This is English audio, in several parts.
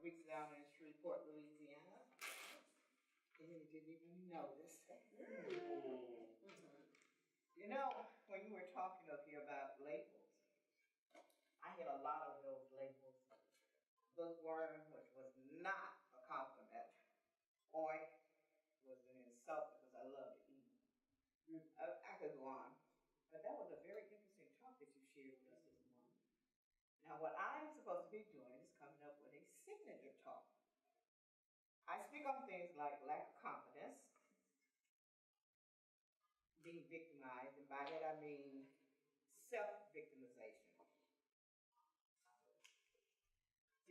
weeks down in Shreveport, Louisiana. And you didn't even notice. You know, when you were talking up here about labels, I had a lot of those labels. Bookworm, which was not a compliment. Oink was an insult because I love to eat. I could go on. But that was a very interesting talk that you shared with us this morning. Now, what I'm supposed to be doing is coming up with a signature talk. I speak on things like lack of confidence, being victimized, and by that I mean self-victimization.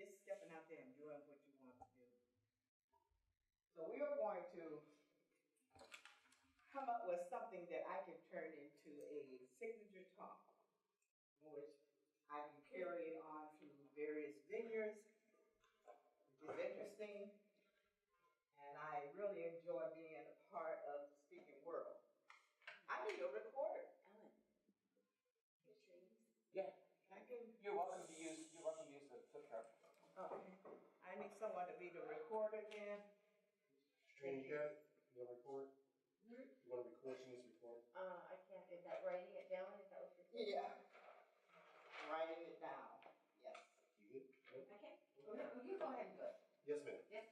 Just stepping out there and doing what you want to do. So we are going to come up with something that I can turn into a signature talk, which I can carry it on to various vineyards, which is interesting, and I really enjoy being a part of the speaking world. I need a recorder. Ellen, your trees. Yeah. I can. You're welcome to use the flip chart. Okay. I need someone to be the recorder then. Strange guy, you want to record? You want to record? She needs to record. I can't. Is that writing it down? Is that what you're saying? Yeah. Writing it down. Yes. You good? Okay. You go ahead and do it. Yes, ma'am. Yes.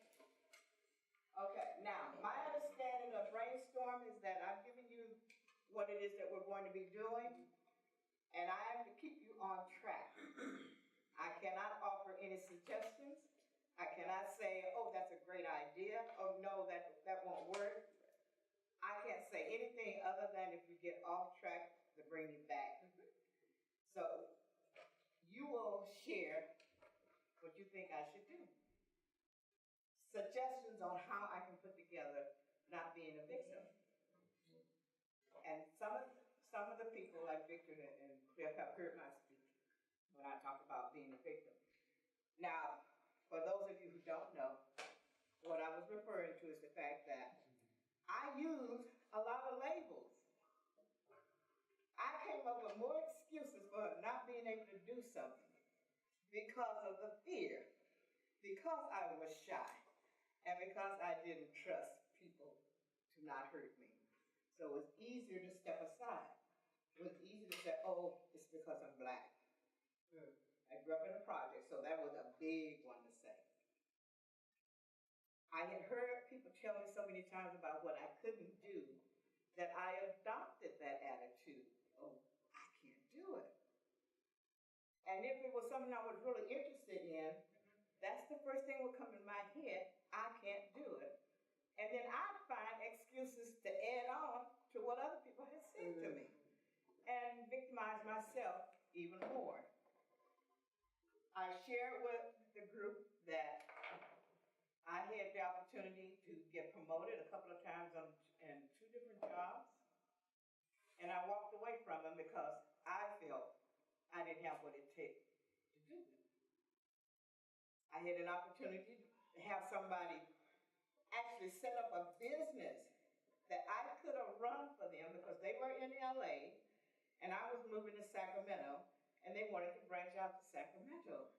Okay. Now, my understanding of brainstorm is that I've given you what it is that we're going to be doing, and I have to keep you on track. I cannot offer any suggestions. I cannot say, oh, that's a great idea. Oh, no, that won't work. I can't say anything other than if you get off track to bring you back. So you will share what you think I should do. Suggestions on how I can put together not being a victim. And some of the people like Victor and Cliff have heard my speak when I talk about being a victim. Now, for those of you who don't know, what I was referring to is the fact that I use a lot of labels. I came up with more excuses for not being able to do something because of the fear, because I was shy, and because I didn't trust people to not hurt me. So it was easier to step aside. It was easier to say, oh, it's because I'm black. I grew up in a project, so that was a big one to say. I had heard people tell me so many times about what I couldn't do that I adopted that attitude. Oh, I can't do it. And if it was something I was really interested in, that's the first thing would come in my head, I can't do it. And then I'd find excuses to add on to what other people had said to me and victimize myself even more. I shared with the group that I had the opportunity to get promoted a couple of times in 2 different jobs, and I walked away from them because I felt I didn't have what it takes to do it. I had an opportunity to have somebody actually set up a business that I could have run for them because they were in LA and I was moving to Sacramento and they wanted to branch out to Sacramento.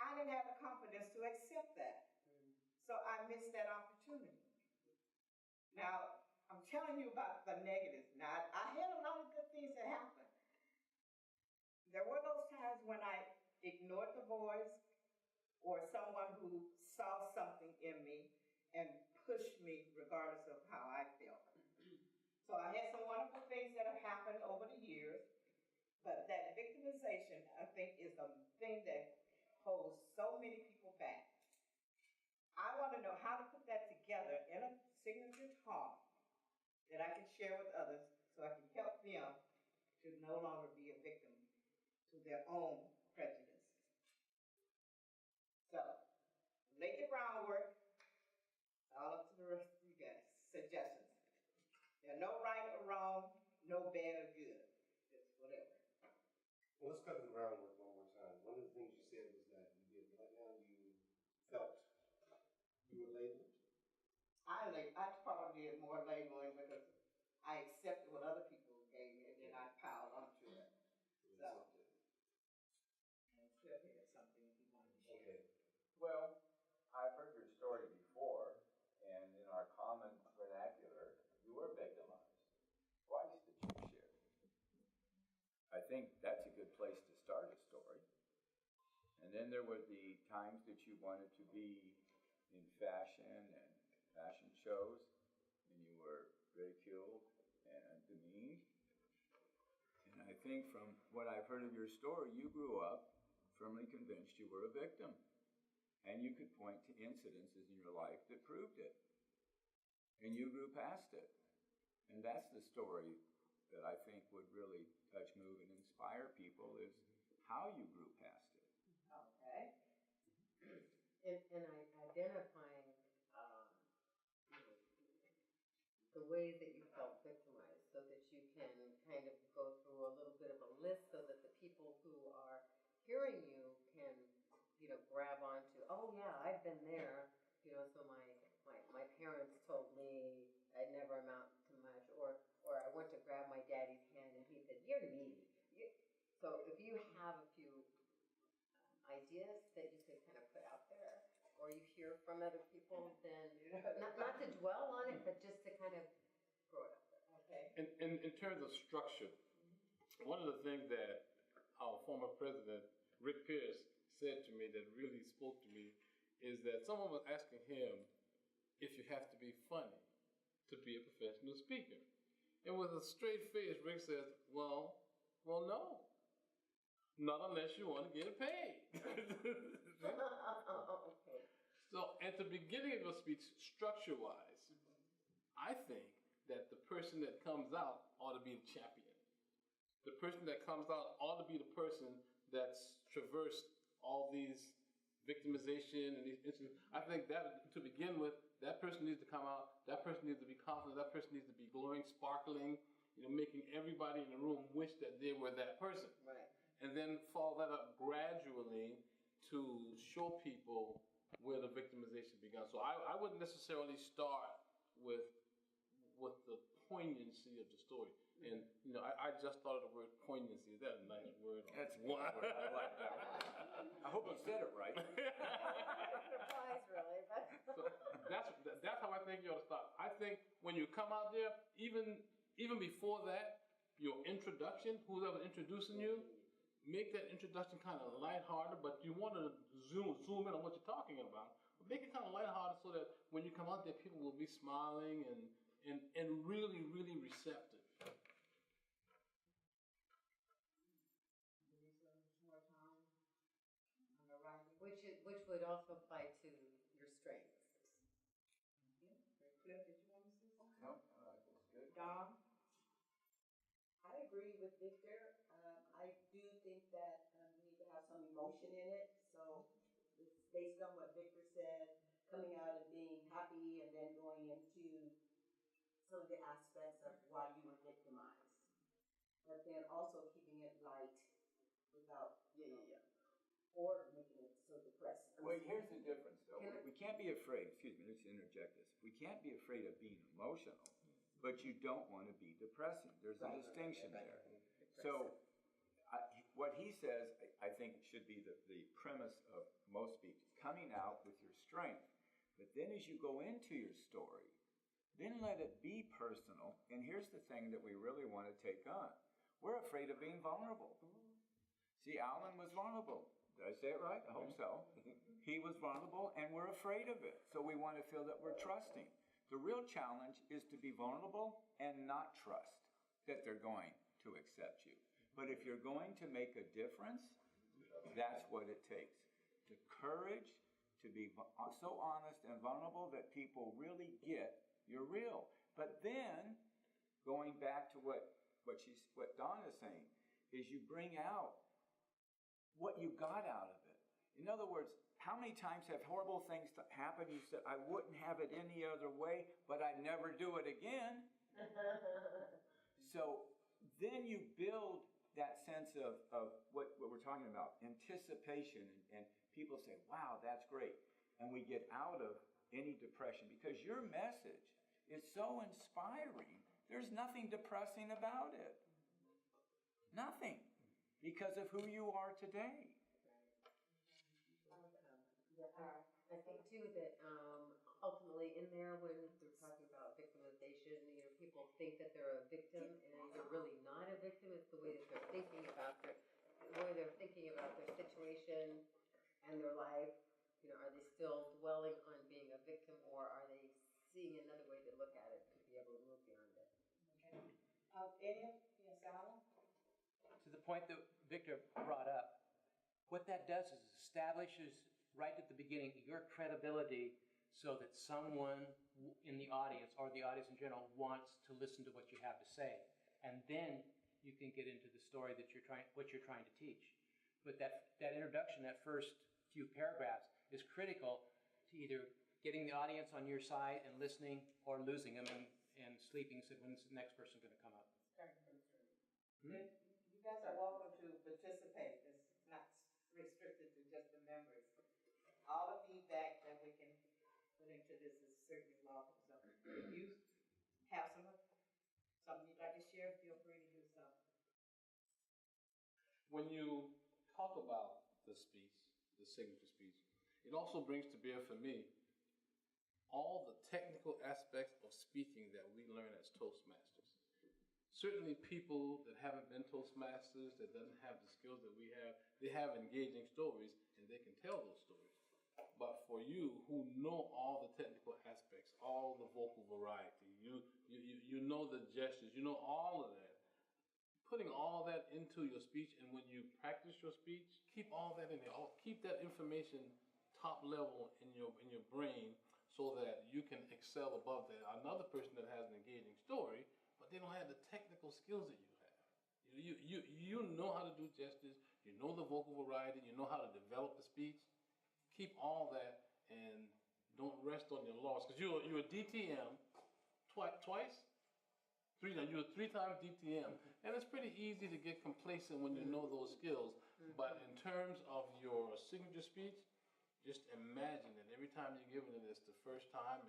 I didn't have the confidence to accept that. So I missed that opportunity. Now, I'm telling you about the negatives. Now, I had a lot of good things that happened. There were those times when I ignored the voice or someone who saw something in me and pushed me regardless of how I felt. So I had some wonderful things that have happened over the years, but that victimization, I think, is the thing that holds so many people back. I want to know how to put that together in a signature talk that I can share with others so I can help them to no longer be a victim to their own prejudice. So, lay the groundwork. It's all up to the rest of you guys. Suggestions. There's no right or wrong, no bad or good. It's whatever. Well, let's cover the groundwork one more time. One of the things you said was that you did right now, you felt you were labeled. I probably did more labeling because I accepted what other people gave me and then I piled onto it. So, and Cliff had something he wanted to share. Okay. Well, I've heard your story before, and in our common vernacular, you were victimized. Twice that you shared. I think that's a good place to start a story. And then there were the times that you wanted to be in fashion and fashion shows, and you were ridiculed and demeaned. And I think from what I've heard of your story, you grew up firmly convinced you were a victim. And you could point to incidences in your life that proved it. And you grew past it. And that's the story that I think would really touch, move, and inspire people, is how you grew past it. Okay. And identifying the ways that you felt victimized, so that you can kind of go through a little bit of a list, so that the people who are hearing you can, grab onto, oh yeah, I've been there. So my parents told me I'd never amount to much, or I went to grab my daddy's hand and he said, "You're needy." So if you have a few ideas that you could kind of put out there, or you hear from other people, then not to dwell on it, but just to kind of throw it out there. Okay. In terms of structure, one of the things that our former president, Rick Pierce, said to me that really spoke to me is that someone was asking him if you have to be funny to be a professional speaker. And with a straight face, Rick says, well, no. Not unless you want to get paid. Okay. So at the beginning of your speech, structure-wise, I think that the person that comes out ought to be the champion. The person that comes out ought to be the person that's traversed all these victimization and these incidents. I think that to begin with, that person needs to come out, that person needs to be confident, that person needs to be glowing, sparkling, making everybody in the room wish that they were that person. Right. And then follow that up gradually to show people where the victimization began. So I wouldn't necessarily start with the poignancy of the story. And I just thought of the word poignancy. Is that a nice word? That's a good word. I like that one. I hope you said it right. Surprise, really, but So that's how I think you ought to start. I think when you come out there, even before that, your introduction, whoever's introducing you, make that introduction kind of lighthearted, but you want to zoom in on what you're talking about. But make it kind of lighthearted so that when you come out there, people will be smiling and really, really receptive. which would also apply to your strengths. Cliff, did you want to say something? No, that's good. Dom? I agree with Victor. I do think that you need to have some emotion in it. So it's based on what Victor said, coming out and being happy and then going into some of the aspects of why you were victimized. But then also keeping it light without, or making it so depressing. Well, here's the difference, though. We can't be afraid, excuse me, let's interject this. We can't be afraid of being emotional, but you don't want to be depressing. There's a distinction there. So what he says, I think, should be the premise of most speakers, coming out with your strength. But then as you go into your story, then let it be personal. And here's the thing that we really want to take on. We're afraid of being vulnerable. See, Alan was vulnerable. Did I say it right? I hope so. He was vulnerable, and we're afraid of it. So we want to feel that we're trusting. The real challenge is to be vulnerable and not trust that they're going to accept you. But if you're going to make a difference, that's what it takes. The courage to be so honest and vulnerable that people really get you're real. But then, going back to what Dawn is saying, is you bring out what you got out of it. In other words, how many times have horrible things happened? You said, I wouldn't have it any other way, but I'd never do it again. So then you build that sense of what we're talking about, anticipation, and people say, wow, that's great. And we get out of any depression because your message is so inspiring. There's nothing depressing about it. Nothing. Because of who you are today. I think too that ultimately in there when we're talking about victimization, people think that they're a victim and you're really not a victim. It's the way that they're thinking about their situation and their life. Are they still dwelling on being a victim, or are they seeing another way to look at it to be able to move beyond it? Okay. Yes, Alan? To the point that Victor brought up, what that does is establishes right at the beginning your credibility so that someone in the audience or the audience in general wants to listen to what you have to say. And then you can get into the story that what you're trying to teach. But that introduction, that first few paragraphs, is critical to either getting the audience on your side and listening or losing them and sleeping. So when's the next person going to come up? You guys are welcome to participate. It's not restricted to just the members. All the feedback that we can put into this is certainly welcome. So if you have something you'd like to share, feel free to do so. When you talk about the speech, the signature speech, it also brings to bear for me all the technical aspects of speaking that we learn as Toastmasters. Certainly people that haven't been Toastmasters, that doesn't have the skills that we have, they have engaging stories and they can tell those stories. But for you who know all the technical aspects, all the vocal variety, you know the gestures, you know all of that, putting all that into your speech, and when you practice your speech, keep all that in there. Keep that information top level in your brain so that you can excel above that. Another person that has an engaging story, but they don't have the technical skills that you have. You know how to do gestures, you know the vocal variety, you know how to develop the speech. Keep all that and don't rest on your laurels, because you're a DTM twice? You're a 3-time DTM, and it's pretty easy to get complacent when you know those skills. But in terms of your signature speech, just imagine that every time you're giving it this the first time,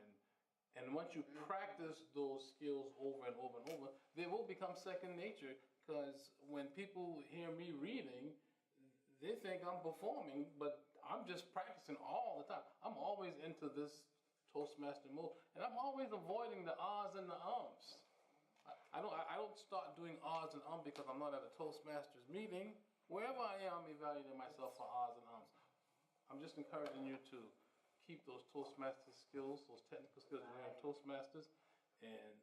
and once you practice those skills over and over and over, they will become second nature, because when people hear me reading, they think I'm performing, but I'm just practicing all the time. I'm always into this Toastmaster mode, and I'm always avoiding the ahs and the ums. I don't start doing ahs and ums because I'm not at a Toastmasters meeting. Wherever I am, I'm evaluating myself for ahs and ums. I'm just encouraging you to keep those Toastmaster skills, those technical skills that we have Toastmasters, and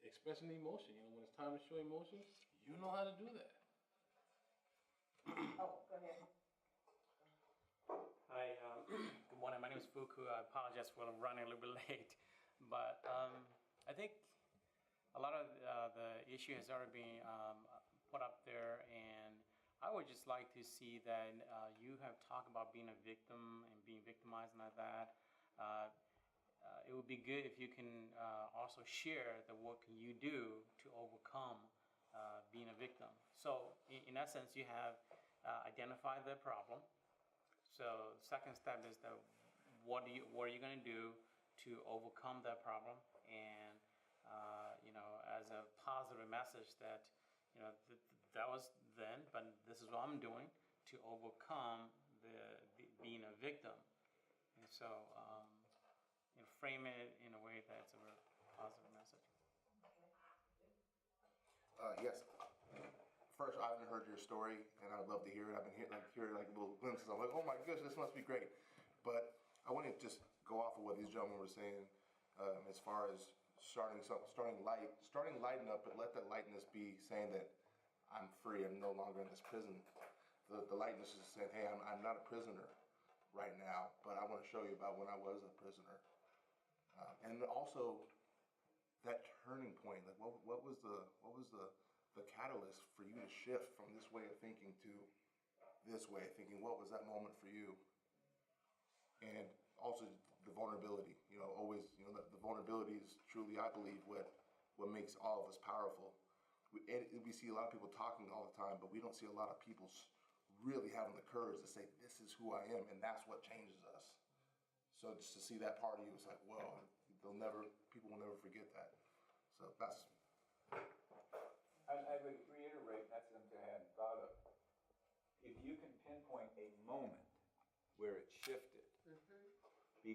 expressing emotion. When it's time to show emotion, you know how to do that. Oh, go ahead. Hi, good morning. My name is Fuku. I apologize for running a little bit late, but I think a lot of the issue has already been put up there, and I would just like to see that you have talked about being a victim and being victimized and like that. It would be good if you can also share what can you do to overcome being a victim. So in that sense, you have identified the problem. So the second step is what are you going to do to overcome that problem, and as a positive message that that was then, but this is what I'm doing to overcome the being a victim, and so frame it in a way that's a very positive message. Yes. First, I haven't heard your story, and I would love to hear it. I've been hearing little glimpses. I'm like, oh my gosh, this must be great. But I want to just go off of what these gentlemen were saying, as far as starting light enough, but let that lightness be saying that I'm free. I'm no longer in this prison. The lightness is saying, hey, I'm not a prisoner right now, but I want to show you about when I was a prisoner. And also that turning point, like what was the catalyst for you to shift from this way of thinking to this way of thinking? What was that moment for you? And also the vulnerability, always, the vulnerability is truly, I believe, what makes all of us powerful. We see a lot of people talking all the time, but we don't see a lot of people really having the courage to say, this is who I am, and that's what changes us. So just to see that part of you, it's like, whoa, people will never forget that. So that's... I would reiterate, that's something I hadn't thought of. If you can pinpoint a moment where it shifted,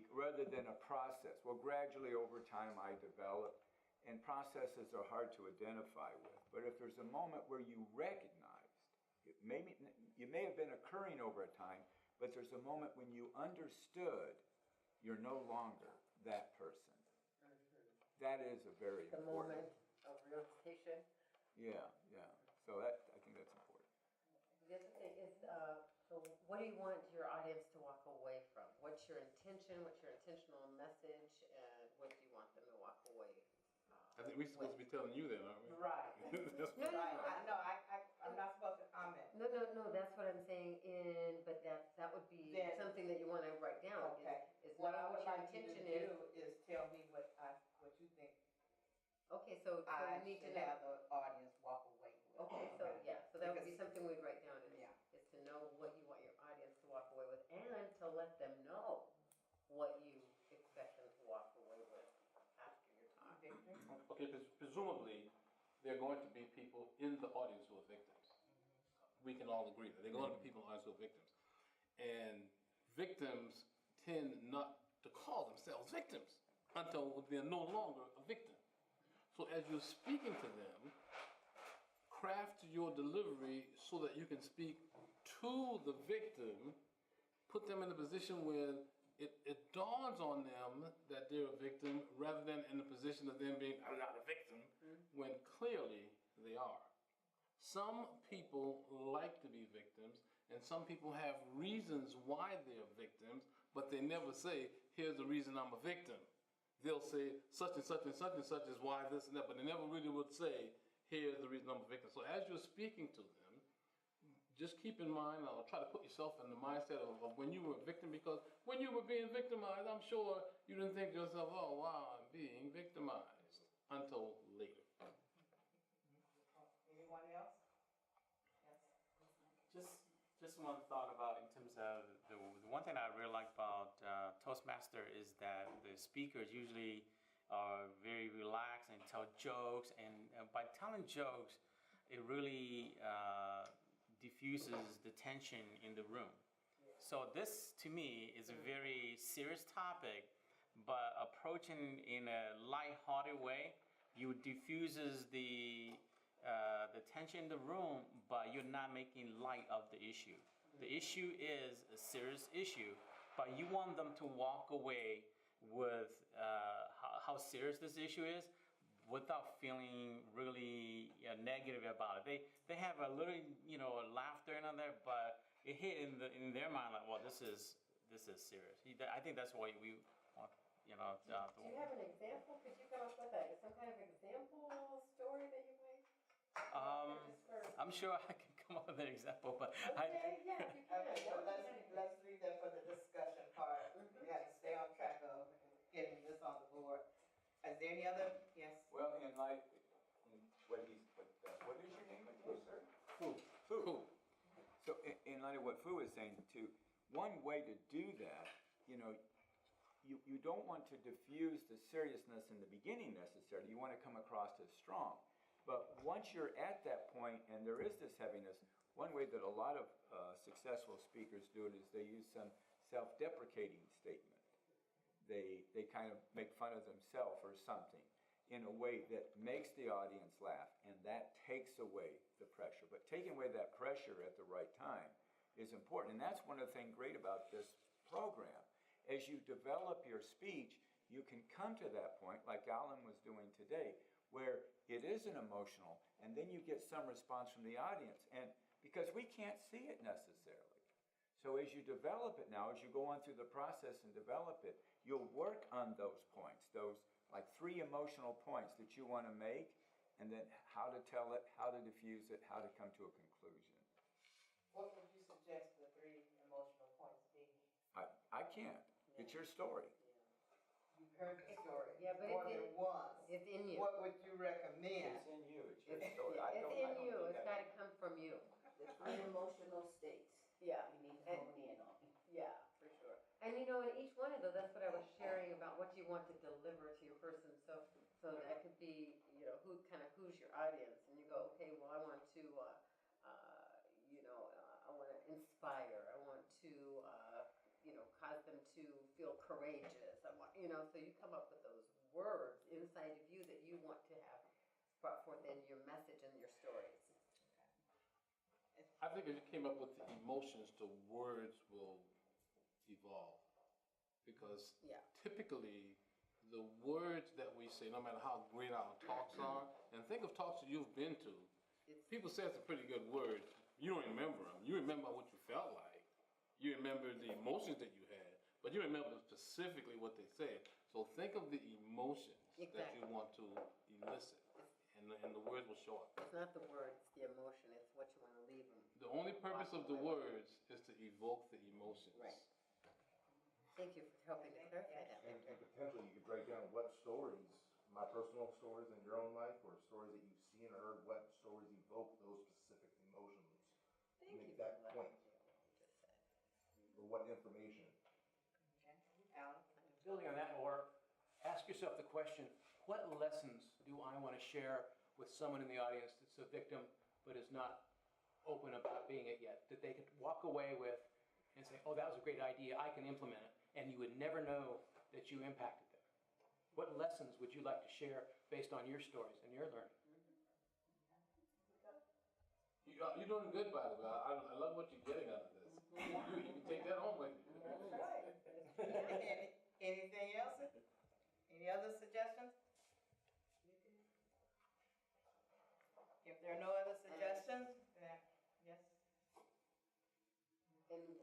rather than a process. Well, gradually over time I developed, and processes are hard to identify with. But if there's a moment where you recognized, you may have been occurring over a time, but there's a moment when you understood you're no longer that person. That is a very The important. moment of realization. Yeah. So I think that's important. The other thing is, so what do you want your audience to walk away from? What's your intention? What's your intentional message? And what do you want them to walk away? I think we're supposed to be telling you that, aren't we? Right. No, Right. I'm not supposed to comment. No, that's what I'm saying. But that would be Then- something that you want to write down. Okay. Is What I knowing would what your like you to intention is. do is tell me what you think Okay, so I you need to should know. have the audience walk away with. Okay, so so that would be Because- something we'd write down. Yeah. Is to know what you want your audience to walk away with, and to let them know what you expect them to walk away with after your talk. Okay, because presumably, there are going to be people in the audience who are victims. We can all agree that there are going to be people in the audience who are victims. And victims tend not to call themselves victims until they're no longer a victim. So as you're speaking to them, craft your delivery so that you can speak to the victim, put them in a position where it dawns on them that they're a victim rather than in the position of them being, I'm not a victim, when clearly they are. Some people like to be victims, and some people have reasons why they're victims, but they never say, here's the reason I'm a victim. They'll say such and such and such and such is why this and that, but they never really would say, here's the reason I'm a victim. So as you're speaking to them, just keep in mind, or try to put yourself in the mindset of when you were a victim, because when you were being victimized, I'm sure you didn't think to yourself, oh wow, I'm being victimized, until later. Anyone else? Yes. Just one thought about in terms of the one thing I really like about Toastmaster is that the speakers usually are very relaxed and tell jokes, and by telling jokes, it really diffuses the tension in the room. So this, to me, is a very serious topic, but approaching in a light-hearted way, you diffuses the tension in the room, but you're not making light of the issue. The issue is a serious issue, but you want them to walk away with how serious this issue is without feeling really negative about it. They have a little, laughter in there, but it hit in their mind like, well, this is serious. I think that's what we want, Do you have an example? Could you come up with some kind of example story that you might? I'm sure I can come up with an example, but Okay, yeah, you can. Okay, well, let's leave that for the discussion part. We got to stay on track of getting this on the board. Is there any other? Yes. Well, in light, what is your name again, sir? Fu. So in light of what Fu is saying too, one way to do that, you don't want to diffuse the seriousness in the beginning necessarily. You want to come across as strong. But once you're at that point and there is this heaviness, one way that a lot of successful speakers do it is they use some self-deprecating statement. They kind of make fun of themselves or something in a way that makes the audience laugh, and that takes away the pressure. But taking away that pressure at the right time is important, and that's one of the things great about this program. As you develop your speech, you can come to that point, like Alan was doing today, where it is an emotional, and then you get some response from the audience, and because we can't see it necessarily. So as you develop it now, as you go on through the process and develop it, you'll work on those points, those like 3 emotional points that you want to make, and then how to tell it, how to diffuse it, how to come to a conclusion. What would you suggest the 3 emotional points be? I can't. It's your story. You've heard the story. Yeah, but more than once. It's in you. What would you recommend? It's in you. It's your story. I It's don't in you. do It's that. got to come from you. The 3 emotional states. Yeah. You need to hone in on. Yeah, for sure. And in each one of those, that's what I was sharing about what you want to deliver to your person. So that could be, who's your audience, and you go, okay, well, I want to, I want to inspire. I want to, cause them to feel courageous. I want, so you come up with those words inside of you that you want to have brought forth in your message and your stories. I think if you came up with the emotions, the words will evolve. Because typically, the words that we say, no matter how great our talks are, and think of talks that you've been to, people say it's a pretty good word. You don't remember them. You remember what you felt like. You remember the emotions that you had, but you remember specifically what they said. So think of the emotions that you want to elicit, and the words will show up. It's not the words, it's the emotion. It's what you want to leave them. The only purpose of the words is to evoke the emotions. Right. Thank you for helping to clarify that. And potentially you could break down what stories, my personal stories in your own life, or stories that you've seen or heard, what stories evoke those specific emotions. Thank you Make that point. Or what information. Okay. Alan? Building on that more, ask yourself the question, what lessons do I want to share with someone in the audience that's a victim but is not open about being it yet? That they could walk away with and say, oh, that was a great idea, I can implement it, and you would never know that you impacted them. What lessons would you like to share based on your stories and your learning? You're doing good, by the way. I love what you're getting out of this. You can take that home with you. Anything else? Any other suggestions? If there are no other suggestions, then yes.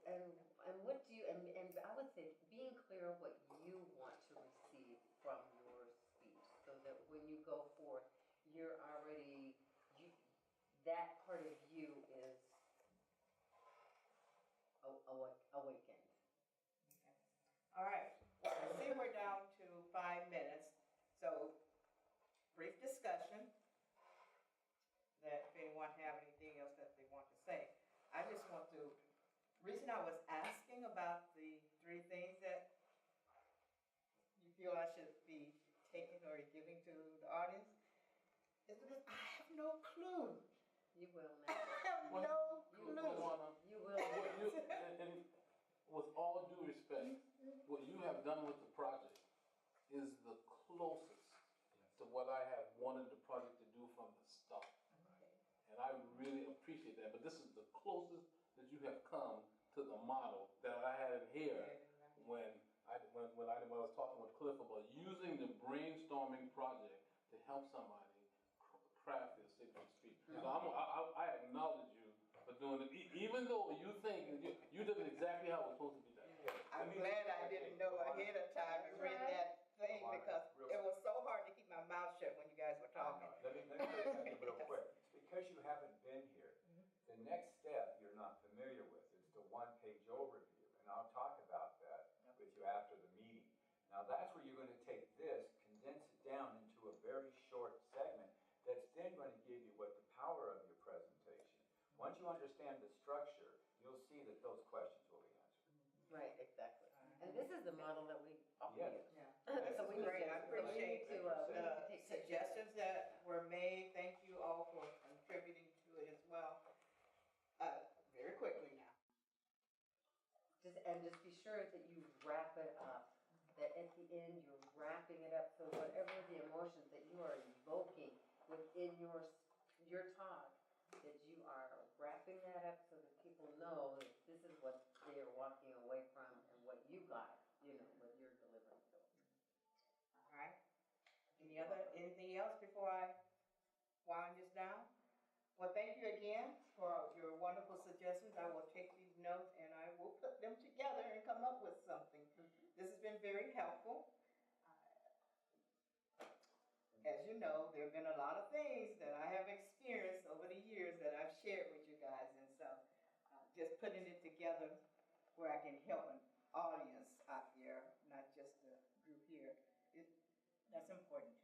And what do you, and I would say being clear what you want to receive from your speech, so that when you go forth, you're already, that part of you is awakened. Okay. All right. I see we're down to 5 minutes. So brief discussion. That if anyone have anything else that they want to say. I just want to, reason I was asking about the 3 things that you feel I should be taking or giving to the audience is because I have no clue. You will now. I have no clue. You will. And with all due respect, what you have done with the project is the closest to what I have wanted the project to do from the start. And I really appreciate that. But this is the closest that you have come to the model that I had in here when I was talking with Cliff about using the brainstorming project to help somebody craft their signature speech. So I acknowledge you for doing it, even though you think you did it exactly how it was supposed to be done. I'm glad I didn't know ahead of time and read that thing because it was so hard to keep my mouth shut when you guys were talking. Let me say something real quick. Because you haven't been here, the next step you're not familiar with is the 1-page overview, and I'll talk about that with you after the meeting. Now that's where you're going to take this, condense it down into a very short segment that's then going to give you what the power of your presentation. Once you understand the structure, you'll see that those questions will be answered. Right, exactly. And this is the model that we often use. Yeah. So we Great. I need appreciate to the take suggestions that were made. Thank you all for contributing to it as well. Very quickly now. Just be sure that you wrap it up. That at the end you're wrapping it up. So whatever the emotions that you are evoking within your talk, that you are wrapping that up so that people know that this is what they are walking away from and what you got, what you're delivering to them. All right. Anything else before I wind this down? Well, thank you again for your wonderful suggestions. I will take these notes and I will put them together and come up with something. This has been very helpful. As you know, there have been a lot of things that I have experienced over the years that I've shared with you guys. And so just putting it together where I can help an audience out there, not just the group here, that's important